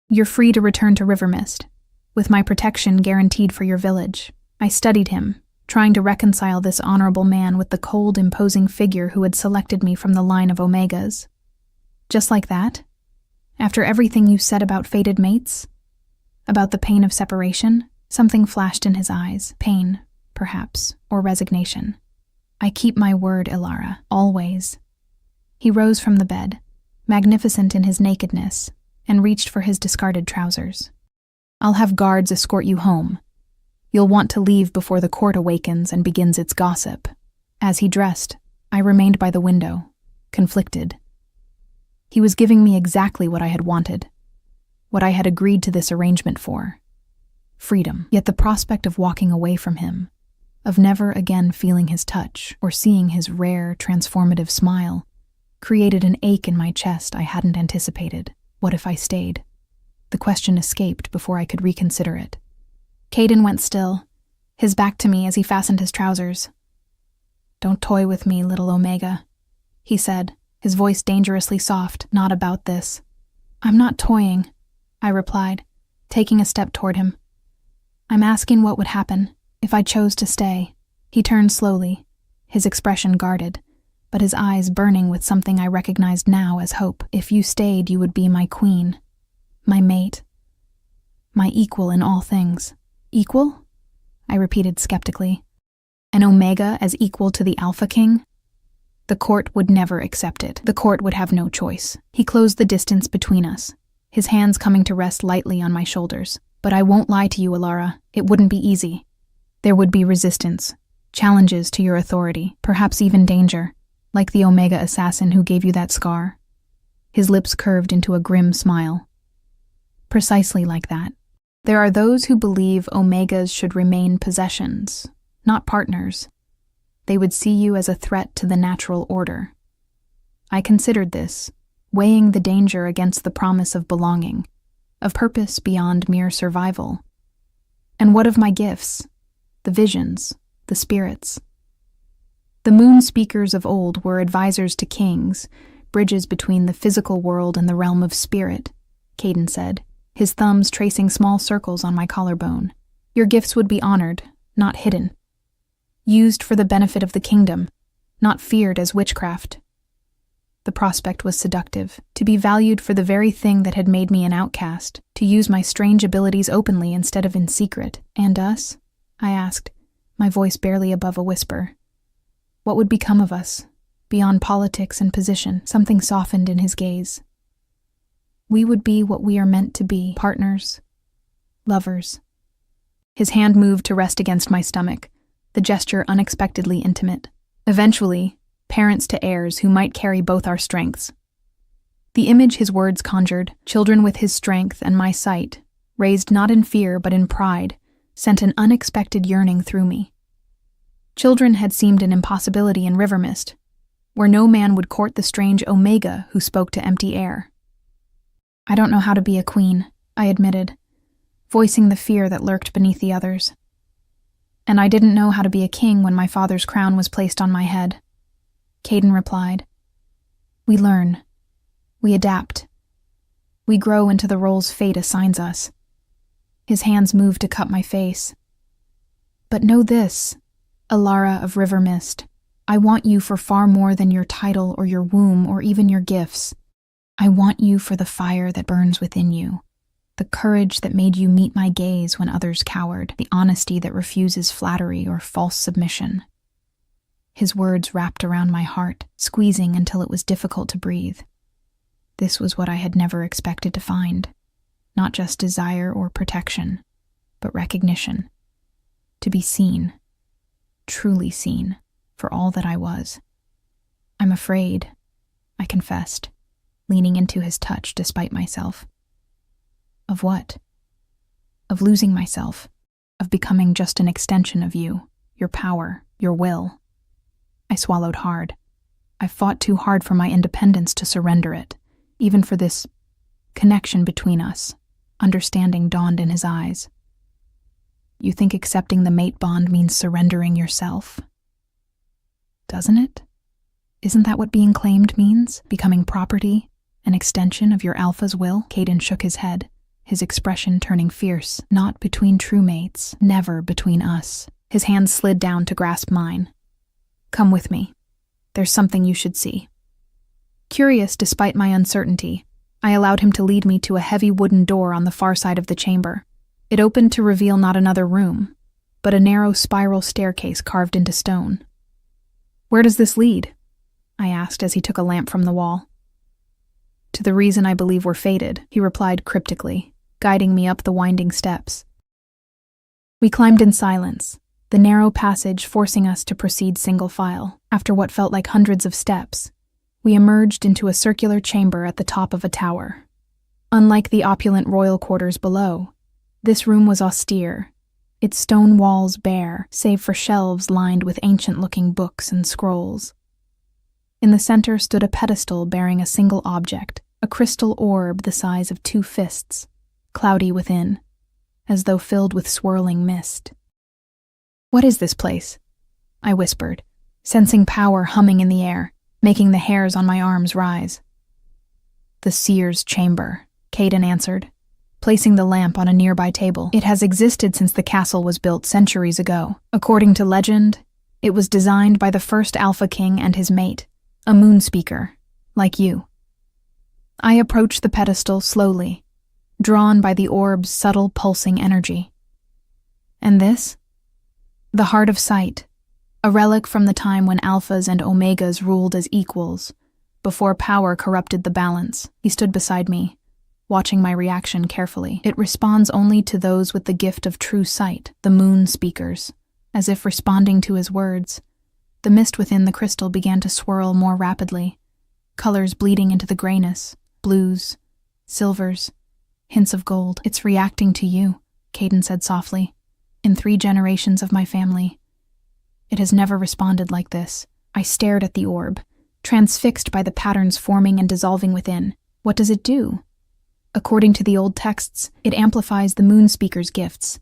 You're free to return to River Mist, with my protection guaranteed for your village. I studied him, trying to reconcile this honorable man with the cold, imposing figure who had selected me from the line of Omegas. Just like that? After everything you said about fated mates? About the pain of separation? Something flashed in his eyes. Pain, perhaps, or resignation. I keep my word, Ilara, always. He rose from the bed, magnificent in his nakedness, and reached for his discarded trousers. I'll have guards escort you home. You'll want to leave before the court awakens and begins its gossip. As he dressed, I remained by the window, conflicted. He was giving me exactly what I had wanted, what I had agreed to this arrangement for. Freedom. Yet the prospect of walking away from him, of never again feeling his touch or seeing his rare, transformative smile, created an ache in my chest I hadn't anticipated. What if I stayed? The question escaped before I could reconsider it. Caden went still, his back to me as he fastened his trousers. Don't toy with me, little Omega, he said, his voice dangerously soft. Not about this. I'm not toying, I replied, taking a step toward him. I'm asking what would happen if I chose to stay. He turned slowly, his expression guarded, but his eyes burning with something I recognized now as hope. If you stayed, you would be my queen, my mate, my equal in all things. Equal? I repeated skeptically. An Omega as equal to the Alpha King? The court would never accept it. The court would have no choice. He closed the distance between us, his hands coming to rest lightly on my shoulders. But I won't lie to you, Ilara, it wouldn't be easy. There would be resistance, challenges to your authority, perhaps even danger, like the Omega assassin who gave you that scar. His lips curved into a grim smile. Precisely like that. There are those who believe Omegas should remain possessions, not partners. They would see you as a threat to the natural order. I considered this, weighing the danger against the promise of belonging, of purpose beyond mere survival. And what of my gifts, the visions, the spirits? The moon speakers of old were advisors to kings, bridges between the physical world and the realm of spirit, Caden said, his thumbs tracing small circles on my collarbone. Your gifts would be honored, not hidden. Used for the benefit of the kingdom, not feared as witchcraft. The prospect was seductive, to be valued for the very thing that had made me an outcast, to use my strange abilities openly instead of in secret. And us? I asked, my voice barely above a whisper. What would become of us, beyond politics and position? Something softened in his gaze. We would be what we are meant to be, partners, lovers. His hand moved to rest against my stomach, the gesture unexpectedly intimate. Eventually, parents to heirs who might carry both our strengths. The image his words conjured, children with his strength and my sight, raised not in fear but in pride, sent an unexpected yearning through me. Children had seemed an impossibility in River Mist, where no man would court the strange Omega who spoke to empty air. I don't know how to be a queen, I admitted, voicing the fear that lurked beneath the others. And I didn't know how to be a king when my father's crown was placed on my head. Caden replied. We learn. We adapt. We grow into the roles fate assigns us. His hands moved to cup my face. But know this, Alara of River Mist, I want you for far more than your title or your womb or even your gifts. I want you for the fire that burns within you, the courage that made you meet my gaze when others cowered, the honesty that refuses flattery or false submission. His words wrapped around my heart, squeezing until it was difficult to breathe. This was what I had never expected to find, not just desire or protection, but recognition. To be seen, truly seen, for all that I was. I'm afraid, I confessed, leaning into his touch despite myself. Of what? Of losing myself, of becoming just an extension of you, your power, your will. I swallowed hard. I fought too hard for my independence to surrender it, even for this connection between us. Understanding dawned in his eyes. You think accepting the mate bond means surrendering yourself? Doesn't it? Isn't that what being claimed means? Becoming property, an extension of your alpha's will? Caden shook his head, his expression turning fierce. Not between true mates, never between us. His hands slid down to grasp mine. Come with me. There's something you should see. Curious despite my uncertainty, I allowed him to lead me to a heavy wooden door on the far side of the chamber. It opened to reveal not another room, but a narrow spiral staircase carved into stone. Where does this lead? I asked as he took a lamp from the wall. To the reason I believe we're fated, he replied cryptically, guiding me up the winding steps. We climbed in silence, the narrow passage forcing us to proceed single file. After what felt like hundreds of steps, we emerged into a circular chamber at the top of a tower. Unlike the opulent royal quarters below, this room was austere, its stone walls bare, save for shelves lined with ancient-looking books and scrolls. In the center stood a pedestal bearing a single object, a crystal orb the size of 2 fists, cloudy within, as though filled with swirling mist. What is this place? I whispered, sensing power humming in the air, making the hairs on my arms rise. The seer's chamber, Caden answered, placing the lamp on a nearby table. It has existed since the castle was built centuries ago. According to legend, it was designed by the first Alpha King and his mate, a moon speaker, like you. I approached the pedestal slowly, drawn by the orb's subtle pulsing energy. And this? The Heart of Sight, a relic from the time when Alphas and Omegas ruled as equals, before power corrupted the balance. He stood beside me, watching my reaction carefully. It responds only to those with the gift of true sight, the moon speakers. As if responding to his words, the mist within the crystal began to swirl more rapidly, colors bleeding into the grayness, blues, silvers, hints of gold. It's reacting to you, Caden said softly. In 3 generations of my family, it has never responded like this. I stared at the orb, transfixed by the patterns forming and dissolving within. What does it do? According to the old texts, it amplifies the moon speaker's gifts,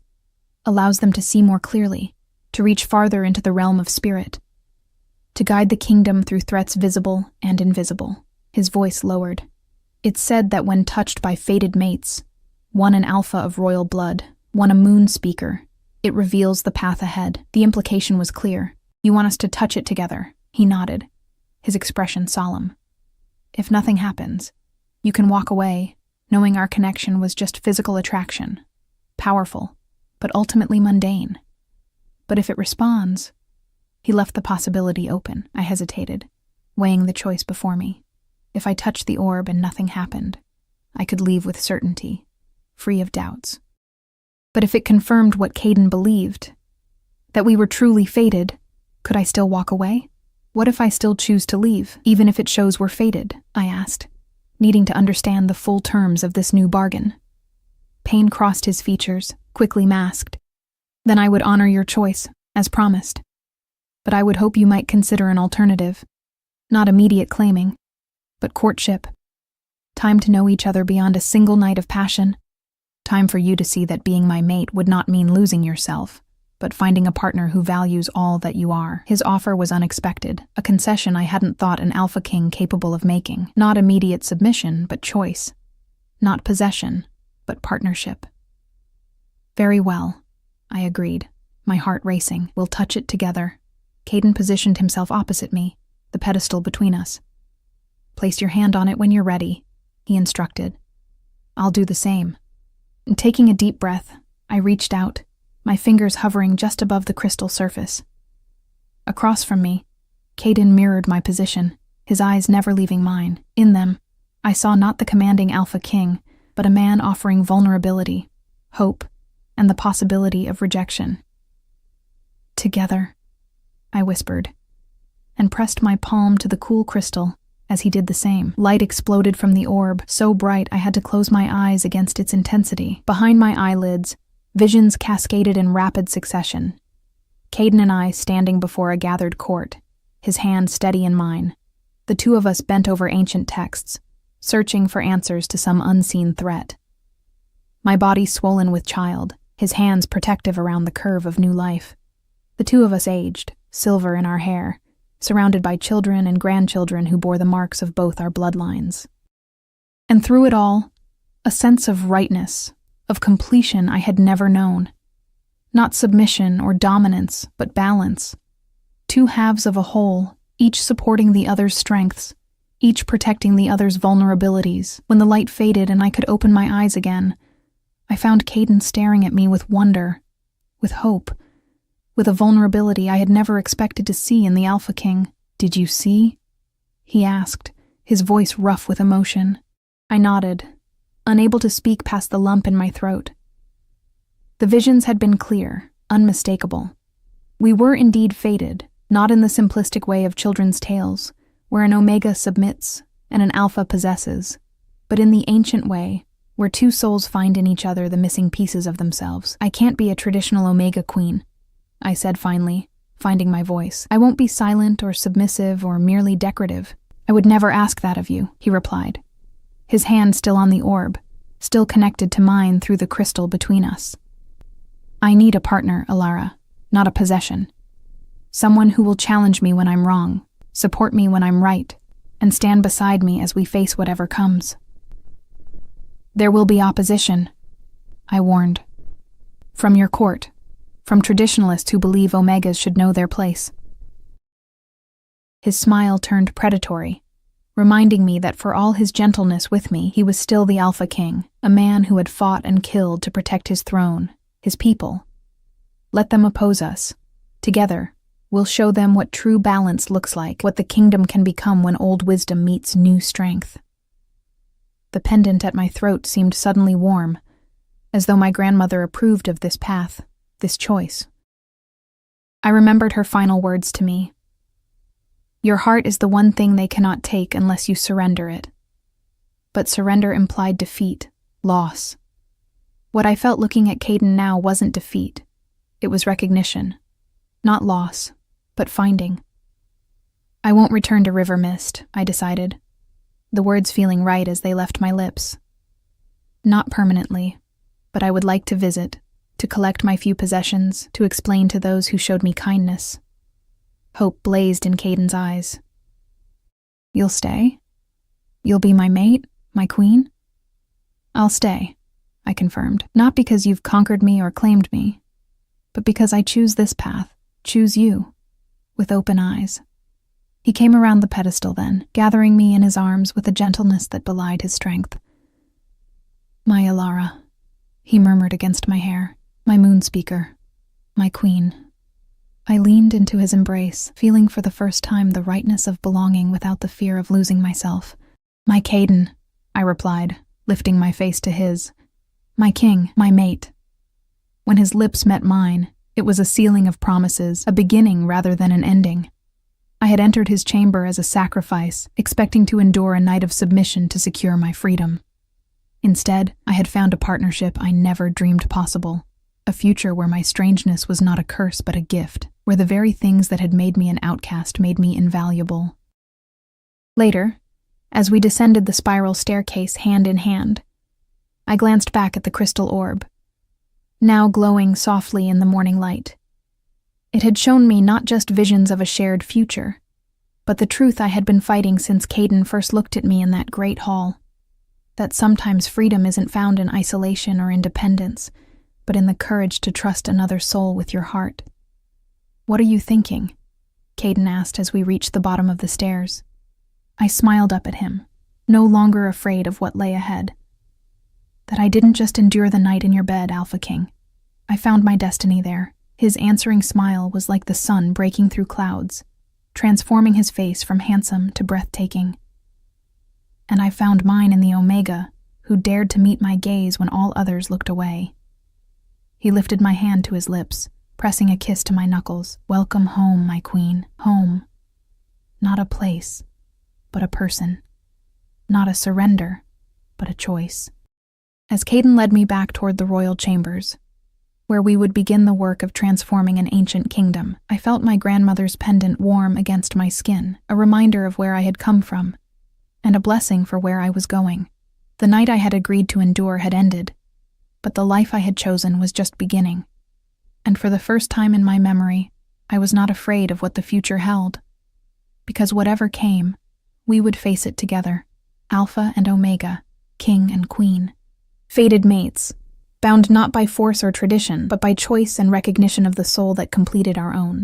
allows them to see more clearly, to reach farther into the realm of spirit, to guide the kingdom through threats visible and invisible. His voice lowered. It's said that when touched by fated mates, one an alpha of royal blood, one a moon speaker, it reveals the path ahead. The implication was clear. You want us to touch it together. He nodded, his expression solemn. If nothing happens, you can walk away, knowing our connection was just physical attraction, powerful, but ultimately mundane. But if it responds, he left the possibility open. I hesitated, weighing the choice before me. If I touched the orb and nothing happened, I could leave with certainty, free of doubts. But if it confirmed what Caden believed, that we were truly fated, could I still walk away? What if I still choose to leave, even if it shows we're fated? I asked, needing to understand the full terms of this new bargain. Pain crossed his features, quickly masked. Then I would honor your choice, as promised. But I would hope you might consider an alternative. Not immediate claiming, but courtship. Time to know each other beyond a single night of passion. Time for you to see that being my mate would not mean losing yourself, but finding a partner who values all that you are. His offer was unexpected, a concession I hadn't thought an alpha king capable of making. Not immediate submission, but choice. Not possession, but partnership. Very well, I agreed, my heart racing. We'll touch it together. Caden positioned himself opposite me, the pedestal between us. Place your hand on it when you're ready, he instructed. I'll do the same. And taking a deep breath, I reached out, my fingers hovering just above the crystal surface. Across from me, Caden mirrored my position, his eyes never leaving mine. In them, I saw not the commanding alpha king, but a man offering vulnerability, hope, and the possibility of rejection. Together, I whispered, and pressed my palm to the cool crystal as he did the same. Light exploded from the orb, so bright I had to close my eyes against its intensity. Behind my eyelids, visions cascaded in rapid succession. Caden and I standing before a gathered court, his hand steady in mine. The two of us bent over ancient texts, searching for answers to some unseen threat. My body swollen with child, his hands protective around the curve of new life. The two of us aged, silver in our hair, surrounded by children and grandchildren who bore the marks of both our bloodlines. And through it all, a sense of rightness, of completion I had never known. Not submission or dominance, but balance. Two halves of a whole, each supporting the other's strengths, each protecting the other's vulnerabilities. When the light faded and I could open my eyes again, I found Caden staring at me with wonder, with hope, with a vulnerability I had never expected to see in the Alpha King. Did you see? He asked, his voice rough with emotion. I nodded, unable to speak past the lump in my throat. The visions had been clear, unmistakable. We were indeed fated, not in the simplistic way of children's tales, where an Omega submits and an Alpha possesses, but in the ancient way, where two souls find in each other the missing pieces of themselves. I can't be a traditional Omega queen, I said finally, finding my voice. I won't be silent or submissive or merely decorative. I would never ask that of you, he replied, his hand still on the orb, still connected to mine through the crystal between us. I need a partner, Alara, not a possession. Someone who will challenge me when I'm wrong, support me when I'm right, and stand beside me as we face whatever comes. There will be opposition, I warned. From your court, from traditionalists who believe Omegas should know their place. His smile turned predatory, reminding me that for all his gentleness with me, he was still the Alpha King, a man who had fought and killed to protect his throne, his people. Let them oppose us. Together, we'll show them what true balance looks like, what the kingdom can become when old wisdom meets new strength. The pendant at my throat seemed suddenly warm, as though my grandmother approved of this path, this choice. I remembered her final words to me. Your heart is the one thing they cannot take unless you surrender it. But surrender implied defeat, loss. What I felt looking at Caden now wasn't defeat. It was recognition. Not loss, but finding. I won't return to River Mist, I decided, the words feeling right as they left my lips. Not permanently, but I would like to visit, to collect my few possessions, to explain to those who showed me kindness. Hope blazed in Caden's eyes. You'll stay? You'll be my mate, my queen? I'll stay, I confirmed, not because you've conquered me or claimed me, but because I choose this path, choose you, with open eyes. He came around the pedestal then, gathering me in his arms with a gentleness that belied his strength. My Alara, he murmured against my hair, my moon speaker, my queen. I leaned into his embrace, feeling for the first time the rightness of belonging without the fear of losing myself. My Caden, I replied, lifting my face to his. My king, my mate. When his lips met mine, it was a sealing of promises, a beginning rather than an ending. I had entered his chamber as a sacrifice, expecting to endure a night of submission to secure my freedom. Instead, I had found a partnership I never dreamed possible, a future where my strangeness was not a curse but a gift, where the very things that had made me an outcast made me invaluable. Later, as we descended the spiral staircase hand in hand, I glanced back at the crystal orb, now glowing softly in the morning light. It had shown me not just visions of a shared future, but the truth I had been fighting since Caden first looked at me in that great hall, that sometimes freedom isn't found in isolation or independence, but in the courage to trust another soul with your heart. What are you thinking? Caden asked as we reached the bottom of the stairs. I smiled up at him, no longer afraid of what lay ahead. That I didn't just endure the night in your bed, Alpha King. I found my destiny there. His answering smile was like the sun breaking through clouds, transforming his face from handsome to breathtaking. And I found mine in the Omega, who dared to meet my gaze when all others looked away. He lifted my hand to his lips, pressing a kiss to my knuckles. Welcome home, my queen, home. Not a place, but a person. Not a surrender, but a choice. As Caden led me back toward the royal chambers, where we would begin the work of transforming an ancient kingdom, I felt my grandmother's pendant warm against my skin, a reminder of where I had come from, and a blessing for where I was going. The night I had agreed to endure had ended, but the life I had chosen was just beginning. And for the first time in my memory, I was not afraid of what the future held, because whatever came, we would face it together, Alpha and Omega, king and queen. Fated mates, bound not by force or tradition, but by choice and recognition of the soul that completed our own.